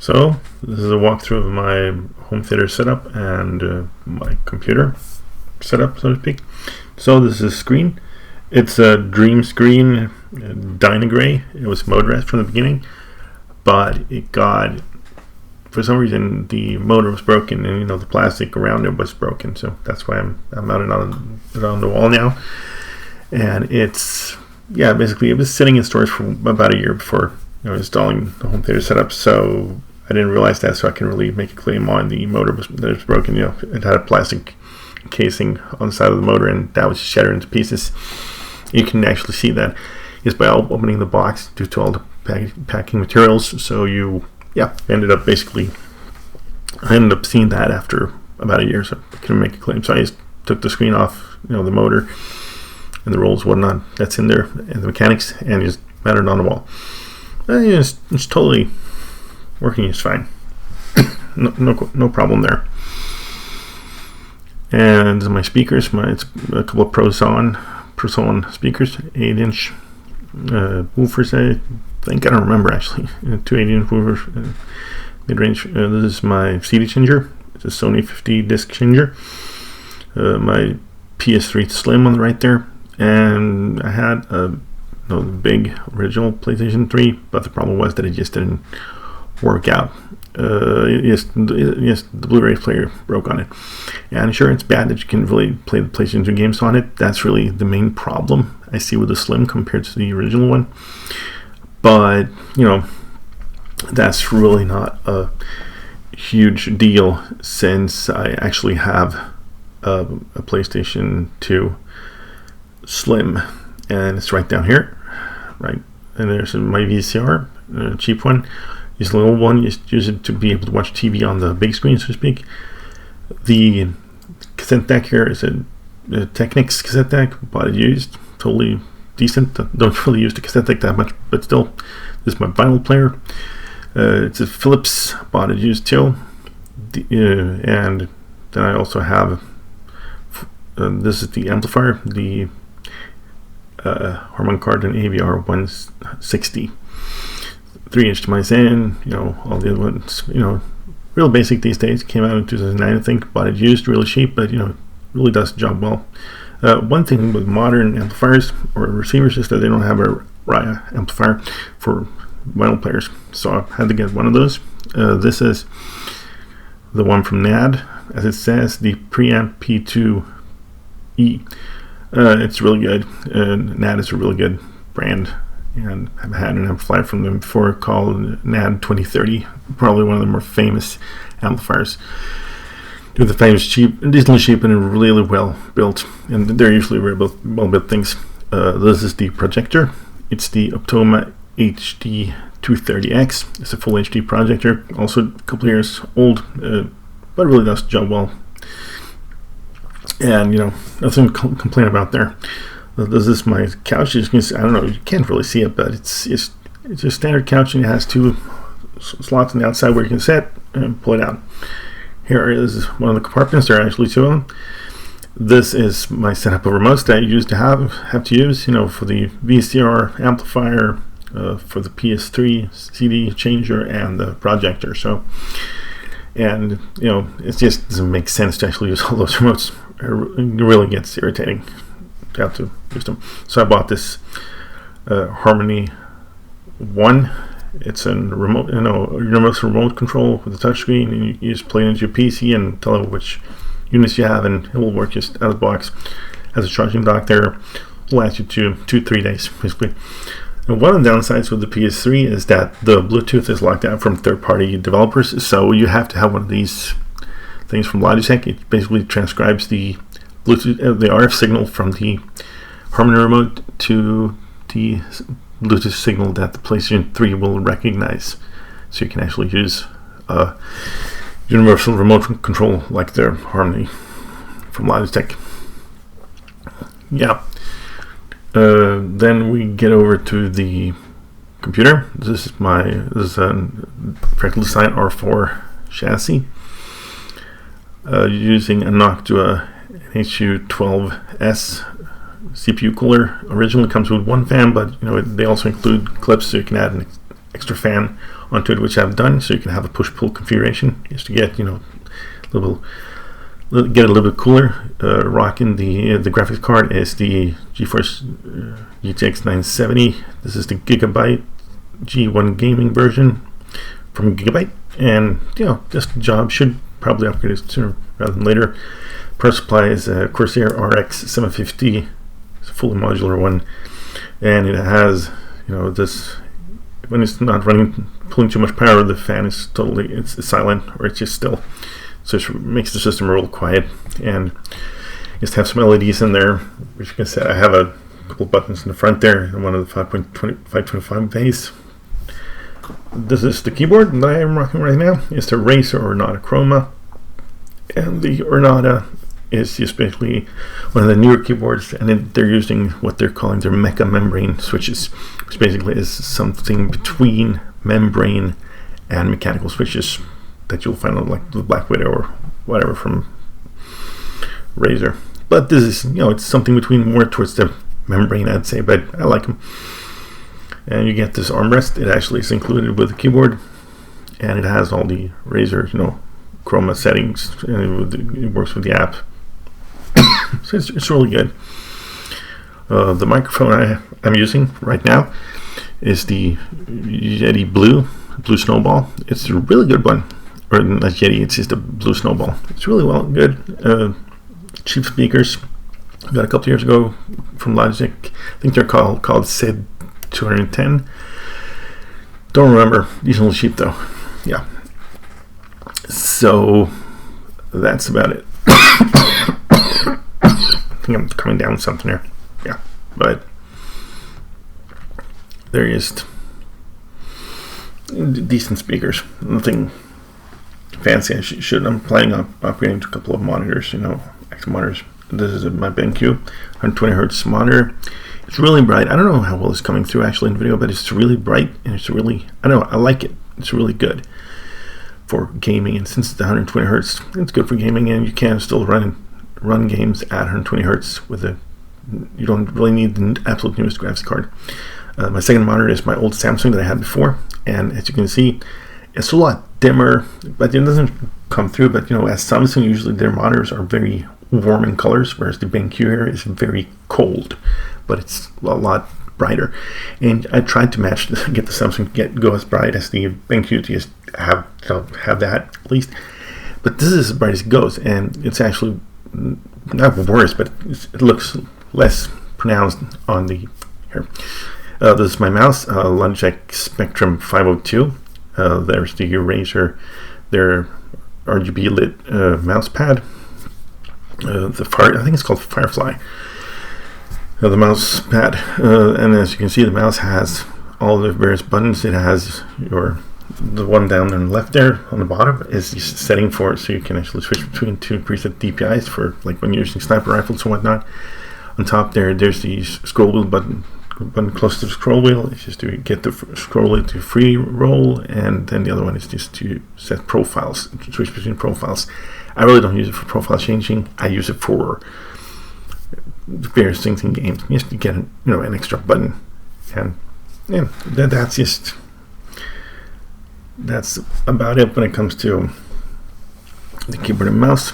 So this is a walkthrough of my home theater setup and my computer setup, so to speak. So this is a screen. It's a Dream Screen Dynagray. It was Motorized from the beginning, but it got, for some reason, the motor was broken, and the plastic around it was broken. So that's why I'm mounted on the wall now. And it's basically it was sitting in storage for about a year before installing the home theater setup. So I didn't realize that, so I can really make a claim on the motor that was broken. It had a plastic casing on the side of the motor, and that was shattered into pieces. You can actually see that just by opening the box due to all the packing materials. So I ended up seeing that after about a year, so I couldn't make a claim. So I just took the screen off, the motor and the rolls, whatnot that's in there, and the mechanics, and just mounted it on the wall. It's totally working just fine. no problem there. And my speakers, it's a couple of ProSound speakers, 8-inch woofers. I think, I don't remember actually. 2 8-inch woofers, mid-range. This is my CD changer. It's a Sony 50 disc changer. My PS3 Slim on the right there, and I had the big original PlayStation 3, but the problem was that it just didn't work out. The Blu-ray player broke on it, and sure, it's bad that you can really play the PlayStation 2 games on it. That's really the main problem I see with the Slim compared to the original one. But that's really not a huge deal, since I actually have a PlayStation 2 Slim, and it's right down here, right, and there's my VCR, a cheap one. This little one, you use it to be able to watch TV on the big screen, so to speak. The cassette deck here is a Technics cassette deck, bought it used, totally decent. Don't really use the cassette deck that much, but still, this is my vinyl player. It's a Philips, bought it used too. And then I also have, this is the amplifier, the Harman Kardon AVR 160. 3-inch to my Zen, all the other ones, real basic these days. Came out in 2009, I think. Bought it used, really cheap, but really does the job well. One thing with modern amplifiers or receivers is that they don't have a RIA amplifier for vinyl players, so I had to get one of those. This is the one from NAD, as it says, the Preamp P2E. It's really good. NAD is a really good brand, and I've had an amplifier from them before called NAD 2030, probably one of the more famous amplifiers. They're the famous cheap, decently cheap, and really well built, and they're usually very well built things. This is the projector. It's the Optoma HD 230X. It's a full HD projector, also a couple years old, but really does the job well. And nothing to complain about there. This is my couch. As you can see, I don't know, you can't really see it, but it's a standard couch, and it has 2 slots on the outside where you can sit and pull it out. Here is one of the compartments. There are actually 2 of them. This is my setup of remotes that I used to have to use, for the VCR amplifier, for the PS3 CD changer, and the projector. So, and it just doesn't make sense to actually use all those remotes. It really gets irritating to have to use them. So I bought this Harmony 1. It's a remote, universal remote control with a touchscreen, and you just plug it into your PC and tell it which units you have, and it will work just out of the box. Has a charging dock there. Will last you 2-3 days, basically. And one of the downsides with the PS3 is that the Bluetooth is locked out from third-party developers, so you have to have one of these things from Logitech. It basically transcribes the Bluetooth, the RF signal from the Harmony remote to the Bluetooth signal that the PlayStation 3 will recognize, so you can actually use universal remote control like their Harmony from Logitech. Then we get over to the computer. This is a Fractal Design R4 chassis, using a Noctua HU12S CPU cooler. Originally comes with 1 fan, but they also include clips, so you can add an extra fan onto it, which I've done, so you can have a push-pull configuration just to get, a little bit cooler. Rocking the graphics card is the GeForce GTX 970. This is the Gigabyte G1 gaming version from Gigabyte, and just the job. Should probably upgrade it sooner rather than later. Power supply is a Corsair RX 750. It's a fully modular one, and it has this. When it's not pulling too much power, the fan is it's silent, or it's just still. So it makes the system real quiet, and just have some LEDs in there, which you can set. I have a couple buttons in the front there, and one of the 525 base. This is the keyboard that I am rocking right now. It's the Razer Ornata Chroma, and the Ornata is just basically one of the newer keyboards, and they're using what they're calling their mecha membrane switches, which basically is something between membrane and mechanical switches that you'll find on like the Black Widow or whatever from Razer. But this is, it's something between more towards the membrane, I'd say, but I like them. And you get this armrest. It actually is included with the keyboard, and it has all the Razer, Chroma settings, and it works with the app. So it's really good. The microphone I'm using right now is the Yeti Blue Snowball. It's a really good one. Or not Yeti, it's just a Blue Snowball. It's really good. Cheap speakers. Got a couple years ago from Logitech. I think they're called SID 210. Don't remember. Decently cheap though. Yeah. So that's about it. I think I'm coming down with something here. Yeah, but they're just decent speakers. Nothing fancy. I'm planning on upgrading to a couple of monitors. Extra monitors. This is my BenQ 120 hertz monitor. It's really bright. I don't know how well it's coming through actually in video, but it's really bright, and it's really, I like it. It's really good for gaming, and since it's 120 hertz, it's good for gaming, and you can still run games at 120 hertz you don't really need the absolute newest graphics card. My second monitor is my old Samsung that I had before, and as you can see, it's a lot dimmer, but it doesn't come through. But as Samsung, usually their monitors are very warm in colors, whereas the BenQ here is very cold, but it's a lot brighter. And I tried to get the Samsung to go as bright as the BenQ to just have that at least. But this is as bright as it goes, and it's actually not worse, but it looks less pronounced on the here. This is my mouse, Logitech Spectrum 502. There's the Razer, their RGB lit mouse pad. I think it's called Firefly. The mouse pad, and as you can see, the mouse has all the various buttons. It has the one down on the left there on the bottom is the setting for it, so you can actually switch between two preset DPIs for like when you're using sniper rifles and whatnot. On top there's the scroll wheel button close to the scroll wheel. It's just to get the scroll wheel to free roll, and then the other one is just to set profiles, switch between profiles. I really don't use it for profile changing. I use it for various things in games, just to get an extra button, and that's about it when it comes to the keyboard and mouse.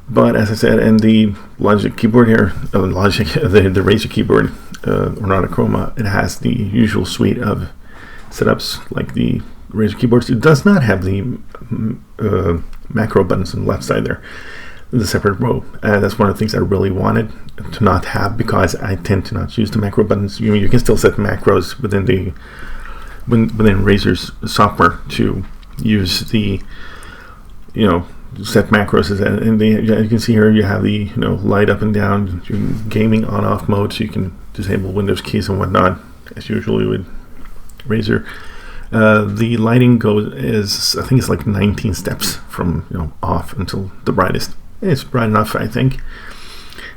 But as I said, and the Logitech keyboard here, the Razer keyboard, Ornata Chroma, it has the usual suite of setups like the Razer keyboards. It does not have the macro buttons on the left side there, the separate row. That's one of the things I really wanted to not have, because I tend to not use the macro buttons. You can still set macros within Razer's software to use the set macros, and you can see here you have the light up and down, gaming on off mode, so you can disable Windows keys and whatnot as usually with Razer. The lighting I think it's like 19 steps from off until the brightest. It's bright enough, I think.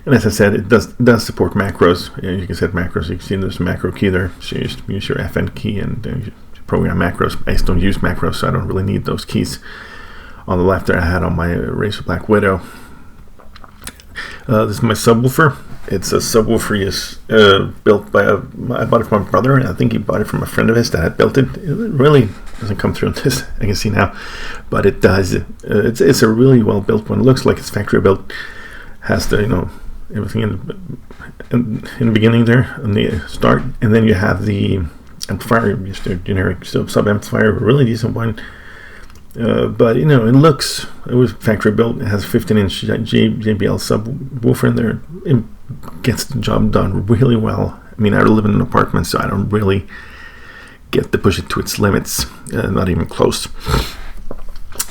And as I said, it does support macros. You can set macros. You can see there's a macro key there, so you just use your FN key and you program macros. I just don't use macros, so I don't really need those keys. On the left there, I had on my Razer Black Widow. This is my subwoofer. It's a subwoofer built by I bought it from my brother, and I think he bought it from a friend of his that had built it. It really doesn't come through in this, I can see now, but it does. It's a really well built one. It looks like it's factory built. Has the everything in the beginning there in the start, and then you have the amplifier, just a generic sub amplifier, a really decent one. But it was factory built. It has a 15-inch JBL subwoofer in there. It gets the job done really well. I mean, I live in an apartment, so I don't really get to push it to its limits, not even close.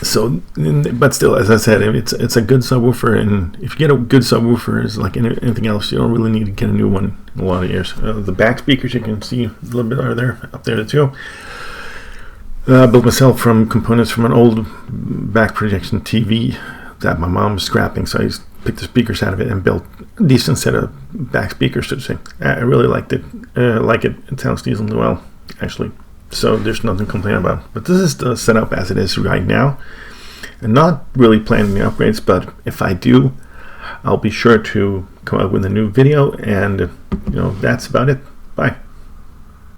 So, but still, as I said, it's a good subwoofer, and if you get a good subwoofer, it's like anything else, you don't really need to get a new one in a lot of years. The back speakers, you can see a little bit are there, up there too. I built myself from components from an old back projection TV that my mom was scrapping, so I just picked the speakers out of it and built a decent set of back speakers, so to say. I really liked it. It sounds decently well, actually. So there's nothing to complain about. But this is the setup as it is right now. And not really planning the upgrades, but if I do, I'll be sure to come up with a new video. And that's about it. Bye.